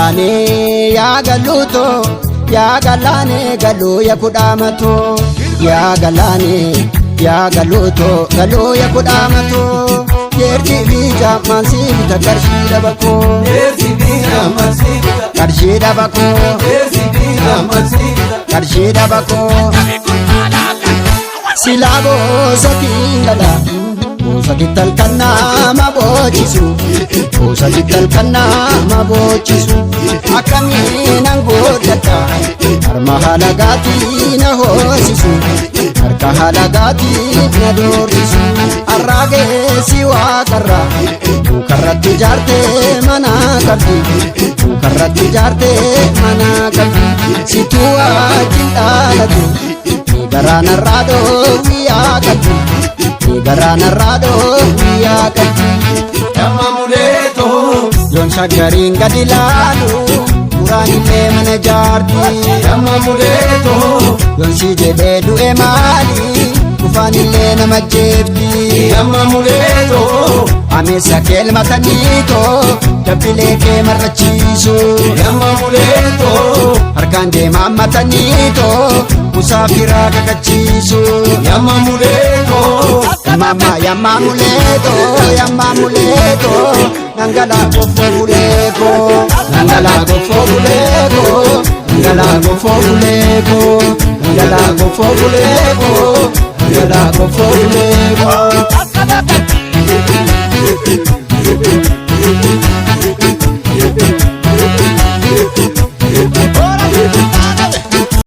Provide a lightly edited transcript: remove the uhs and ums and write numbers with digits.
galane ya galuto ya galane galu ya kudamato ya galane ya galuto galu ya kudamato yerti bija masita karshida bako yerti bija masita karshida bako yerti bija masita karshida bako silabo sakingala sakital kanna mabochisu sakital kanna mabochisu akami nangodata arma halagati na hosisu arka halagati na dorisu arrage siwa karra karratti jarte mana kabdi karratti jarte mana kabdi situa cindalatu garana rado wiya kabdi garana rado wiya kabdi yamma muleto yon shagarin gadilalu uranile mana jarti yamma muleto yon sijebe du'e mali kufanile nama jefti yamma muleto amesa kelma tanito dabile ke marrachisu yamma muleto arkande mamma tanito musafira kakachisu yamma muleto mama yamma muleto nangala gofobuleko nangala gofobuleko nangala gofobuleko nangala gofobuleko nangala gofobuleko